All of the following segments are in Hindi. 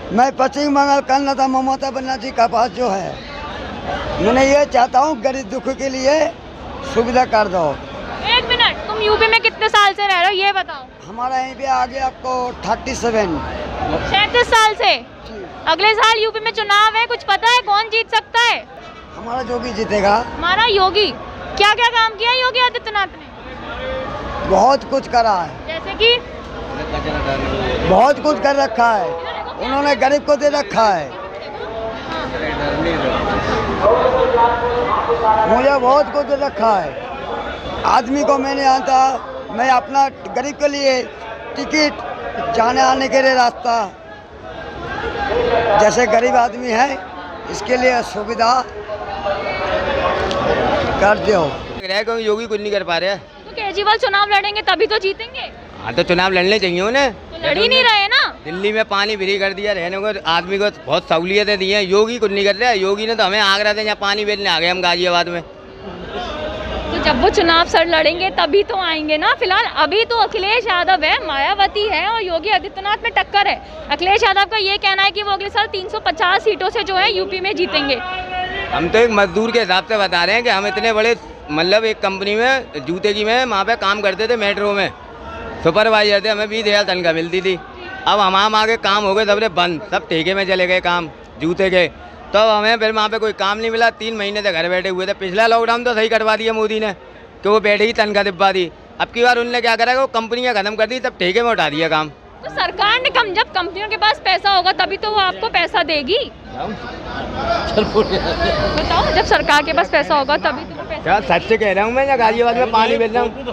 मैं पश्चिम बंगाल कर्नाटक ममता बनर्जी का पास जो है, मैंने ये चाहता हूँ गरीब दुख के लिए सुविधा कर दो। एक मिनट, तुम यूपी में कितने साल से रह रहे हो ये बताओ। हमारा यहीं पे आगे आपको 37 37 साल से। अगले साल यूपी में चुनाव है, कुछ पता है कौन जीत सकता है? हमारा योगी जीतेगा। हमारा योगी क्या क्या काम किया है योगी आदित्यनाथ ने? बहुत कुछ करा है, जैसे कि बहुत कुछ कर रखा है उन्होंने, गरीब को दे रखा है। मुझे बहुत कुछ दे रखा है। आदमी को मैंने आता, मैं अपना गरीब के लिए टिकट जाने आने के लिए रास्ता, जैसे गरीब आदमी है इसके लिए सुविधा कर दो। योगी कुछ नहीं कर पा रहे हैं। तो केजरीवाल चुनाव लड़ेंगे तभी तो जीतेंगे। हाँ तो चुनाव लड़ने चाहिए उन्हें। तो लड़ ही नहीं रहे ना। दिल्ली में पानी फ्री कर दिया, रहने को आदमी को बहुत सहूलियतें दी हैं। योगी कुछ नहीं कर रहा है। योगी ने तो हमें आगरा से यहाँ पानी बेचने आ गए हम गाजियाबाद में। तो जब वो चुनाव सर लड़ेंगे तभी तो आएंगे ना। फिलहाल अभी तो अखिलेश यादव है, मायावती है और योगी आदित्यनाथ में टक्कर है। अखिलेश यादव का ये कहना है कि वो अगले साल 350 सीटों से जो है यूपी में जीतेंगे। हम तो एक मजदूर के हिसाब से बता रहे हैं कि हम इतने बड़े मतलब एक कंपनी में जूते की में वहाँ पे काम करते थे, मेट्रो में सुपरवाइजर थे, हमें 20,000 तनख्वाह मिलती थी। अब हम आगे काम हो गए सबरे बंद, सब ठेके में चले गए काम जूते के। तो हमें फिर वहाँ पे कोई काम नहीं मिला। 3 महीने से घर बैठे हुए थे। पिछला लॉकडाउन तो सही करवा दिया मोदी ने कि वो बैठे ही तनख्वाह दिब्बा दी। अब की बार उन्होंने क्या करा कि वो कंपनियाँ खत्म कर दी, सब ठेके में उठा दिया काम। तो सरकार ने जब कंपनियों के पास पैसा होगा तभी तो वो आपको पैसा देगी। बताओ, जब सरकार के पास पैसा होगा तभी तो वो पैसा। क्या सच कह रहा हूँ मैं, या गाजियाबाद में पानी बेच रहा हूँ। फोटो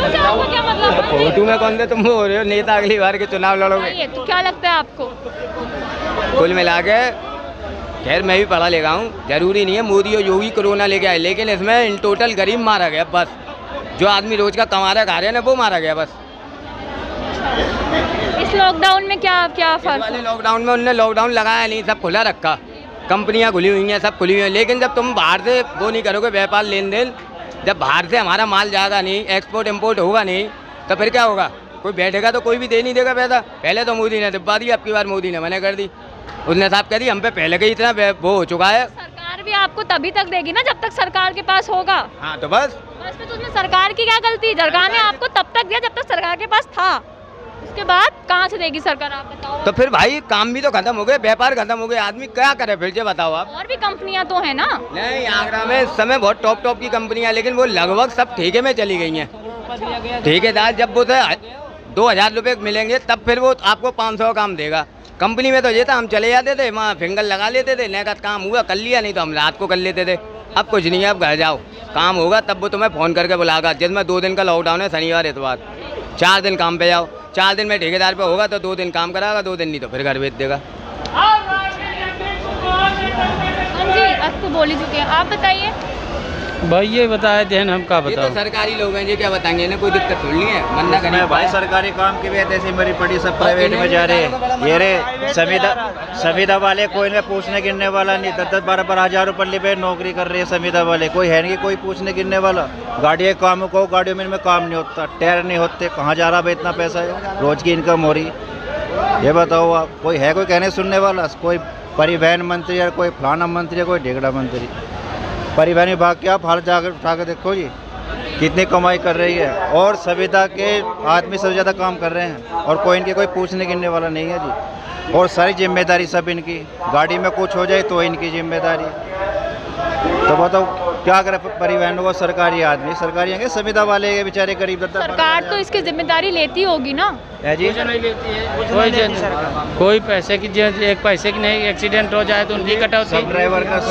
से आपको क्या मतलब? फोटो में कौन थे तुम हो रहे हो नेता, अगली बार के चुनाव लड़ोगे। तो क्या लगता है आपको? कुल मिला के खैर मैं भी पढ़ा लिखा हूँ, जरूरी नहीं है मोदी और योगी कोरोना लेके आए, लेकिन इसमें इन टोटल गरीब मारा गया बस। जो आदमी रोज का कमा रहा खा रहे हैं ना वो मारा गया बस। इस लॉकडाउन में क्या फर्क? वाले लॉकडाउन में उन्होंने लॉकडाउन लगाया नहीं, सब खुला रखा, कंपनियां खुली हुई हैं, सब खुली हुई हैं। लेकिन जब तुम बाहर से वो नहीं करोगे व्यापार लेन देन, जब बाहर से हमारा माल जाएगा नहीं, एक्सपोर्ट इम्पोर्ट होगा नहीं, तो फिर क्या होगा? कोई बैठेगा तो कोई भी दे नहीं देगा पैसा। पहले तो मोदी ने दिब्बा दी, अब की बार मोदी ने मना कर दी। उसने साफ कह दी हम पे पहले के इतना वो हो चुका है। सरकार भी आपको तभी तक देगी ना जब तक सरकार के पास होगा। हाँ तो बस तो उसमें सरकार की क्या गलती? सरकार ने आपको तब तक दिया जब तक सरकार के पास था, उसके बाद कहाँ से देगी सरकार? आप बताओ। तो फिर भाई काम भी तो खत्म हो गए, व्यापार खत्म हो गए, आदमी क्या करे फिर से बताओ आप। और भी कंपनियां तो है ना। नहीं, आगरा में इस समय बहुत टॉप की कंपनियां, लेकिन वो लगभग सब ठेके में चली गई हैं। ठेकेदार जब वो 2,000 रुपये मिलेंगे तब फिर वो आपको 500 काम देगा। कंपनी में तो ये था हम चले जाते थे, वहाँ फिंगर लगा लेते थे, नया काम हुआ कर लिया, नहीं तो हम रात को कर लेते थे। अब कुछ नहीं है, अब घर जाओ, काम होगा तब वो तुम्हें फ़ोन करके बुलागा। जिसमें 2 दिन का लॉकडाउन है, शनिवार इतवार, 4 दिन काम पे जाओ। 4 दिन में ठेकेदार पे होगा तो 2 दिन काम कराएगा, 2 दिन नहीं तो फिर घर भेज देगा। जी अब तो बोल ही चुके हैं, आप बताइए। भाई ये बताए थे हम क्या बताओ। तो सरकारी लोग हैं, ये क्या बताएंगे, इन्हें कोई दिक्कत थोड़ी नहीं है। मन्ना करें भाई सरकारी काम की वजह से मेरी पड़ी सब प्राइवेट में जा रहे हैं। ये रे संविदा वाले कोई ने पूछने गिनने वाला नहीं, 10-12 हज़ार रुपये ले नौकरी कर रही है संविदा वाले, कोई है नहीं कोई पूछने गिनने वाला। गाड़ी काम को गाड़ियों में काम नहीं होता, टायर नहीं होते, कहाँ जा रहा है इतना पैसा है, रोज की इनकम हो रही। ये बताओ आप, कोई है कोई कहने सुनने वाला? कोई परिवहन मंत्री या कोई फलाना मंत्री या कोई ढेगड़ा मंत्री? परिवहन विभाग के आप हाल जाकर उठा कर देखो जी कितनी कमाई कर रही है, और संविदा के आदमी सबसे ज़्यादा काम कर रहे हैं, और कोई इनके कोई पूछने गिनने वाला नहीं है जी। और सारी जिम्मेदारी सब इनकी, गाड़ी में कुछ हो जाए तो इनकी जिम्मेदारी। तो बताओ क्या करे परिवहन वो सरकारी आदमी, सरकारी हैं संविदा वाले के बेचारे गरीब। सरकार तो इसकी जिम्मेदारी लेती होगी ना। है जी, नहीं लेती है कोई पैसे की, एक पैसे की नहीं। एक्सीडेंट हो जाए तो उनकी कटौती,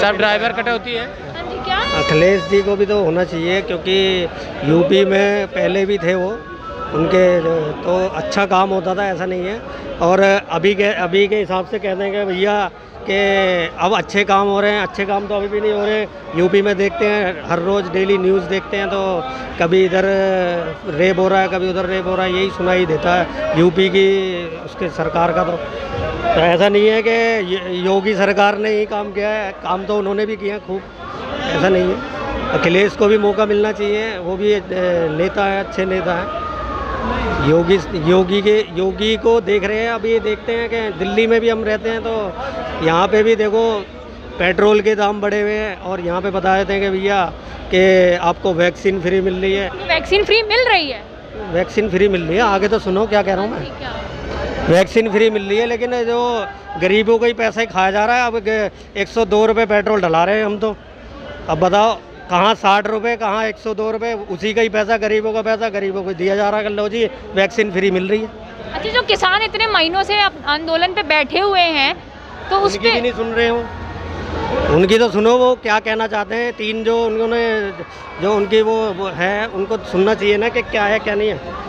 सब ड्राइवर कटौती है। क्या अखिलेश जी को भी तो होना चाहिए, क्योंकि यूपी में पहले भी थे वो, उनके तो अच्छा काम होता था, ऐसा नहीं है। और अभी के हिसाब से कहते हैं कि भैया कि अब अच्छे काम हो रहे हैं, अच्छे काम तो अभी भी नहीं हो रहे। यूपी में देखते हैं हर रोज़ डेली न्यूज़ देखते हैं तो कभी इधर रेप हो रहा है, कभी उधर रेप हो रहा है, यही सुनाई देता है यूपी की उसके सरकार का। तो ऐसा नहीं है कि योगी सरकार ने ही काम किया है, काम तो उन्होंने भी किया खूब, ऐसा नहीं है। अखिलेश को भी मौका मिलना चाहिए, वो भी नेता है, अच्छे नेता हैं। योगी को देख रहे हैं। अभी देखते हैं कि दिल्ली में भी हम रहते हैं तो यहाँ पे भी देखो पेट्रोल के दाम बढ़े हुए हैं और यहाँ पे बता देते हैं कि भैया कि आपको वैक्सीन फ्री मिल रही है। वैक्सीन फ्री मिल रही है? वैक्सीन फ्री मिल रही है, आगे तो सुनो क्या कह रहा हूँ मैं। ठीक है। वैक्सीन फ्री मिल रही है, लेकिन जो गरीबों को ही पैसा ही खाया जा रहा है। अब 102 रुपये पेट्रोल डला रहे हैं हम तो। अब बताओ कहाँ 60 रुपये, कहाँ 102 रुपये, उसी का ही पैसा गरीबों का पैसा गरीबों को दिया जा रहा है। लो जी वैक्सीन फ्री मिल रही है। अच्छा, जो किसान इतने महीनों से आंदोलन पे बैठे हुए हैं तो उस उनकी भी नहीं सुन रहे हो, उनकी तो सुनो वो क्या कहना चाहते हैं। 3 जो उन्होंने जो उनकी वो है उनको सुनना चाहिए ना कि क्या है क्या नहीं है।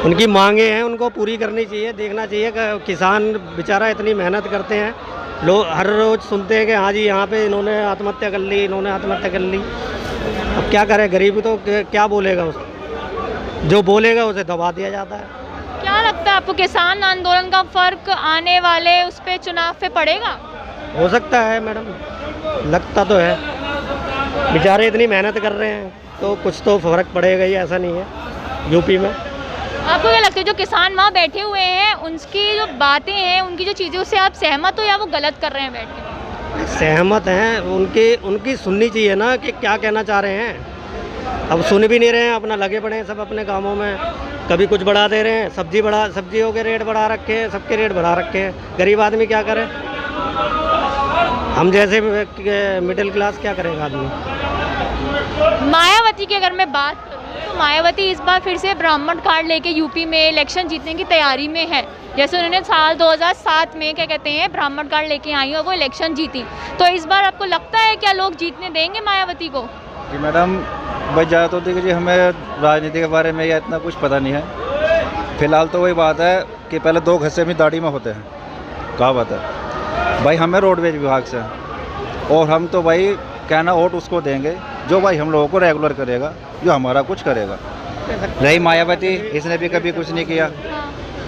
उनकी मांगे हैं उनको पूरी करनी चाहिए, देखना चाहिए कि किसान बेचारा इतनी मेहनत करते हैं। लोग हर रोज़ सुनते हैं कि हाँ जी यहाँ पे इन्होंने आत्महत्या कर ली, इन्होंने आत्महत्या कर ली। अब क्या करे गरीब, तो क्या बोलेगा उस, जो बोलेगा उसे दबा दिया जाता है। क्या लगता है आपको किसान आंदोलन का फर्क आने वाले उस पे चुनाव पे पड़ेगा? हो सकता है मैडम, लगता तो है। बेचारे इतनी मेहनत कर रहे हैं तो कुछ तो फर्क पड़ेगा ही, ऐसा नहीं है यूपी में। आपको क्या लगता है जो किसान वहाँ बैठे हुए हैं उनकी जो बातें हैं, उनकी जो चीज़ें, उससे आप सहमत हो या वो गलत कर रहे हैं बैठ के? सहमत हैं, उनकी सुननी चाहिए ना कि क्या कहना चाह रहे हैं। अब सुन भी नहीं रहे हैं, अपना लगे पड़े हैं सब अपने कामों में। कभी कुछ बढ़ा दे रहे हैं, सब्जियों के रेट बढ़ा रखे हैं, सबके रेट बढ़ा रखे हैं। गरीब आदमी क्या करे, हम जैसे मिडिल क्लास क्या करेगा आदमी। मायावती की अगर मैं बात करूँ तो मायावती इस बार फिर से ब्राह्मण कार्ड लेके यूपी में इलेक्शन जीतने की तैयारी में है। जैसे उन्होंने साल 2007 में क्या कहते हैं ब्राह्मण कार्ड लेके आई और वो इलेक्शन जीती, तो इस बार आपको लगता है क्या लोग जीतने देंगे मायावती को? जी मैडम, बस ज़्यादा तो देखिए जी हमें राजनीति के बारे में या इतना कुछ पता नहीं है। फिलहाल तो वही बात है कि पहले 2 घसे भी दाढ़ी में होते हैं, क्या बात है भाई। हमें रोडवेज विभाग से, और हम तो भाई कहना वोट उसको देंगे जो भाई हम लोगों को रेगुलर करेगा, जो हमारा कुछ करेगा। रही मायावती, इसने भी कभी कुछ नहीं किया।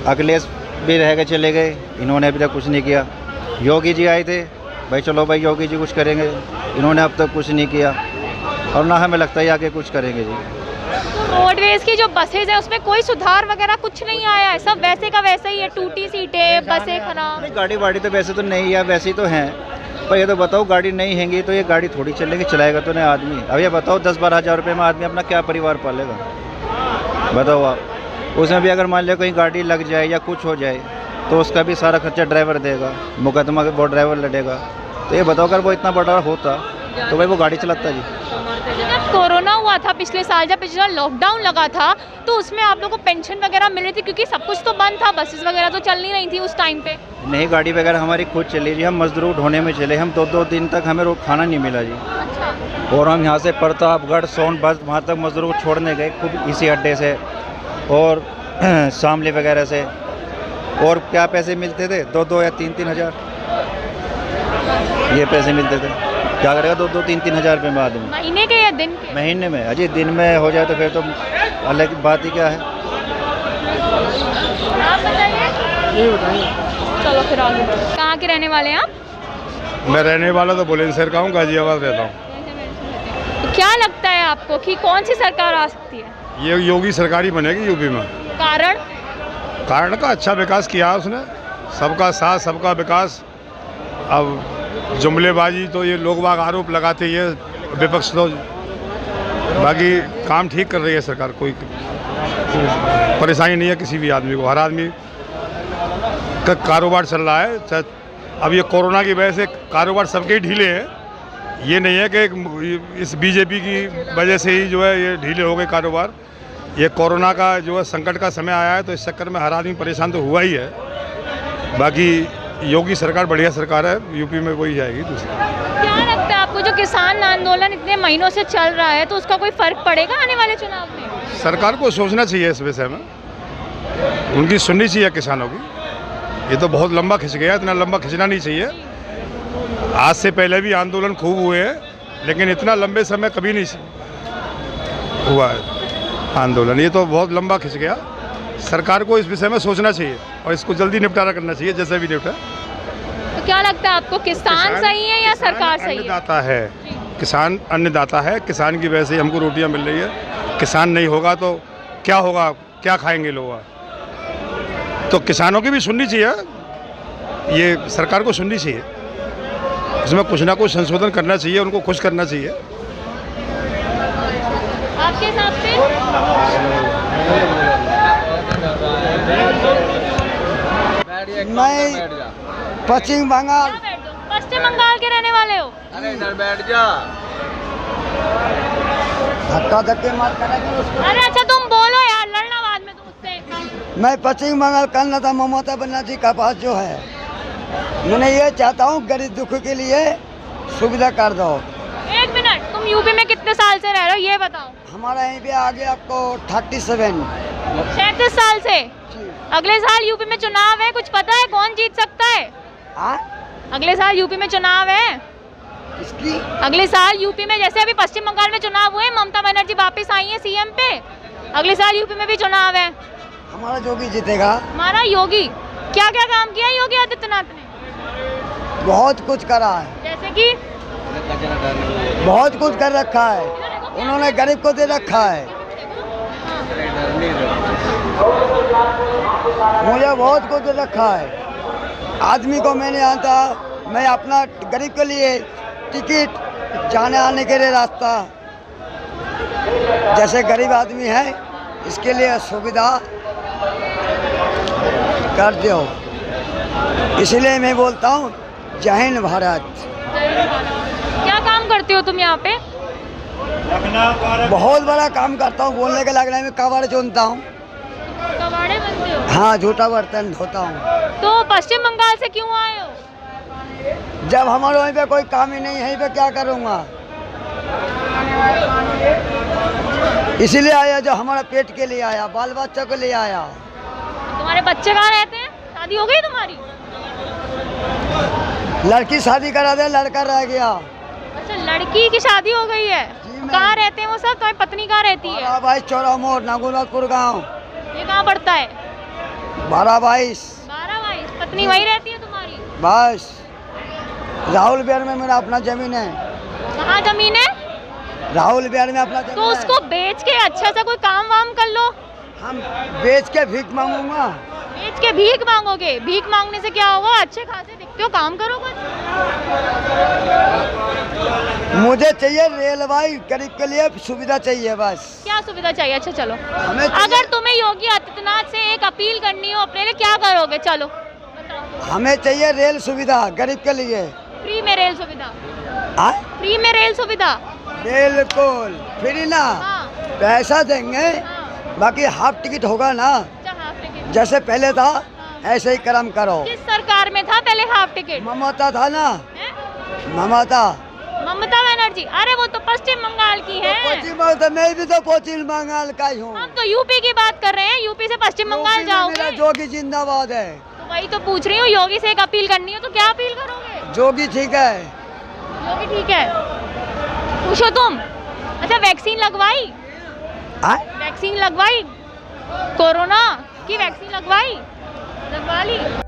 अखिलेश भी रह के चले गए, इन्होंने अभी तक कुछ नहीं किया। योगी जी आए थे, भाई चलो भाई योगी जी कुछ करेंगे, इन्होंने अब तक कुछ नहीं किया, और ना हमें लगता है आगे कुछ करेंगे जी। तो रोडवेज की जो बसेज है उसमें कोई सुधार वगैरह कुछ नहीं आया है, सब वैसे का वैसे ही है, टूटी सीटें, बसें खराब। गाड़ी वाड़ी तो वैसे तो नहीं है, वैसे तो हैं, पर ये तो बताओ गाड़ी नहीं हैंगी तो ये गाड़ी थोड़ी चलेगी, चलाएगा तो नहीं आदमी। अब ये बताओ 10-12 हज़ार रुपये में आदमी अपना क्या परिवार पालेगा, बताओ आप। उसमें भी अगर मान लिया कहीं गाड़ी लग जाए या कुछ हो जाए तो उसका भी सारा खर्चा ड्राइवर देगा, मुकदमा वो ड्राइवर लड़ेगा। तो ये बताओ अगर वो इतना बड़ा होता तो भाई वो गाड़ी चलाता जी। जब कोरोना हुआ था पिछले साल, जब पिछला लॉकडाउन लगा था, तो उसमें आप लोगों को पेंशन वगैरह मिल रही थी क्योंकि सब कुछ तो बंद था, बसेस वगैरह तो चल नहीं रही थी उस टाइम पे? नहीं, गाड़ी वगैरह हमारी खुद चली जी। हम मजदूर ढोने में चले, हम 2-2 दिन तक हमें खाना नहीं मिला जी। अच्छा। और हम यहाँ से प्रतापगढ़ सोनभद्र वहाँ तक मजदूरों को छोड़ने गए खुद इसी अड्डे से और शामली वगैरह से। और क्या पैसे मिलते थे, 2-2 या 3-3 हज़ार ये पैसे मिलते थे। क्या करेगा 2-2, 3-3 हज़ार रुपये में आदमी महीने के या दिन के? महीने में। अजय दिन में हो जाए तो फिर तो अलग बात ही क्या है। आप बताइए। ये बताइए। चलो फिर आगे। कहाँ के रहने वाले हैं आप? मैं रहने वाला तो बुलंदशहर का हूँ, गाजियाबाद रहता हूँ। तो क्या लगता है आपको कि कौन सी सरकार आ सकती है? ये योगी सरकार ही बनेगी यूपी में। कारण का अच्छा विकास किया उसने, सबका साथ सबका विकास। अब जुमलेबाजी तो ये लोग बाग आरोप लगाते, ये विपक्ष तो, बाकी काम ठीक कर रही है सरकार, कोई परेशानी नहीं है किसी भी आदमी को। हर आदमी का कारोबार चल रहा है। अब ये कोरोना की वजह से कारोबार सबके ही ढीले हैं, ये नहीं है कि इस बीजेपी की वजह से ही जो है ये ढीले हो गए कारोबार। ये कोरोना का जो है संकट का समय आया है तो इस चक्कर में हर आदमी परेशान तो हुआ ही है। बाकी योगी सरकार बढ़िया सरकार है, यूपी में वही जाएगी दूसरी। क्या लगता है आपको जो किसान आंदोलन इतने महीनों से चल रहा है तो उसका कोई फर्क पड़ेगा आने वाले चुनाव में? सरकार को सोचना चाहिए इस विषय में, उनकी सुननी चाहिए किसानों की। ये तो बहुत लंबा खिंच गया, इतना लंबा खिंचना नहीं चाहिए। आज से पहले भी आंदोलन खूब हुए हैं, लेकिन इतना लंबे समय कभी नहीं हुआ है आंदोलन। ये तो बहुत लंबा खिंच गया। सरकार को इस विषय में सोचना चाहिए और इसको जल्दी निपटारा करना चाहिए, जैसे भी निपटा। तो क्या लगता है आपको, किसान सही है या सरकार सही है? अन्नदाता है, किसान अन्नदाता है, किसान की वजह से हमको रोटियां मिल रही है। किसान नहीं होगा तो क्या होगा, क्या खाएंगे लोग। तो किसानों की भी सुननी चाहिए, ये सरकार को सुननी चाहिए, इसमें कुछ ना कुछ संशोधन करना चाहिए, उनको खुश करना चाहिए। आपके हिसाब से मैं पश्चिम बंगाल पश्चिम बंगाल के रहने वाले हो? धक्का धक्के मत करेंगे उसको। अरे अच्छा तुम बोलो यार, लड़ना बाद में तुम उससे। मैं पश्चिम बंगाल कर्नाटक ममता बनर्जी का पास जो है, मैंने ये चाहता हूँ गरीब दुख के लिए सुविधा कर दो। एक मिनट, तुम यूपी में कितने साल से रह रहे हो ये बताओ? हमारा यहीं पे आगे आपको 37 37 साल से। अगले साल यूपी में चुनाव है, कुछ पता है कौन जीत सकता है? अगले साल यूपी में चुनाव है। किसकी? अगले साल यूपी में, जैसे अभी पश्चिम बंगाल में चुनाव हुए, ममता बनर्जी वापस आई है सीएम पे, अगले साल यूपी में भी चुनाव है। हमारा योगी जीतेगा। हमारा योगी क्या क्या काम किया है योगी आदित्यनाथ ने? बहुत कुछ करा है, जैसे कि बहुत कुछ कर रखा है उन्होंने, गरीब को दे रखा है। मुझे बहुत कुछ दे रखा है। आदमी को मैंने आता, मैं अपना गरीब के लिए टिकट, जाने आने के लिए रास्ता, जैसे गरीब आदमी है इसके लिए सुविधा कर दो। इसलिए मैं बोलता हूँ जय हिंद भारत। क्या काम करते हो तुम यहाँ पे? बहुत बड़ा काम करता हूँ, बोलने के लगने में कबाड़ चुनता हूँ। कबाड़े बनते हो? हाँ, झूठा बर्तन धोता हूँ। तो पश्चिम बंगाल से क्यों आए हो? जब हमारे वहीं पे कोई काम ही नहीं है, यहीं पे क्या करूँगा, इसीलिए आया, जो हमारा पेट के लिए आया, बाल बच्चों के लिए आया। तुम्हारे बच्चे कहाँ रहते हैं? शादी हो गई तुम्हारी? लड़की शादी करा दे, लड़का रह गया। अच्छा, लड़की की शादी हो गई है। कहाँ रहते हैं वो सब? तुम्हारी पत्नी कहाँ रहती है? 12-22 चौरा मोड़, नागुनाथपुर गाँव। ये कहाँ पड़ता है? 12-22। 12-22। पत्नी वही रहती है तुम्हारी? बस राहुल बिहार में मेरा अपना जमीन है। कहाँ जमीन है? राहुल बिहार में अपना जमीन तो उसको बेच के अच्छा सा कोई काम वाम कर लो। हम बेच के भीख मांगूंगा। बेच के भीख मांगोगे? भीख मांगने से क्या होगा? अच्छे खासे दिखते हो, काम करो कुछ। मुझे चाहिए रेलवे, गरीब के लिए सुविधा चाहिए बस। क्या सुविधा चाहिए? अच्छा चलो, हमें अगर तुम्हें योगी आदित्यनाथ से एक अपील करनी हो अपने लिए, क्या करोगे? चलो हमें चाहिए रेल सुविधा गरीब के लिए। फ्री में रेल सुविधा? फ्री में रेल सुविधा? बिल्कुल फ्री ना, हाँ। पैसा देंगे, बाकी हाफ टिकट होगा ना, जैसे पहले था ऐसे ही कर्म करो। किस सरकार में था पहले हाफ टिकट? ममता था ना, ममता बनर्जी। अरे वो तो पश्चिम बंगाल की है। पश्चिम बंगाल, मैं भी तो पश्चिम बंगाल का ही हूँ। हम तो यूपी की बात कर रहे हैं, यूपी से पश्चिम बंगाल जाओगे? जोगी जिंदाबाद है। तो वही तो पूछ रही हूँ, योगी से एक अपील करनी हो तो क्या अपील करोगे? जोगी ठीक है। योगी ठीक है, पूछो तुम। अच्छा, वैक्सीन लगवाई? वैक्सीन लगवाई? कोरोना की वैक्सीन लगवा ली?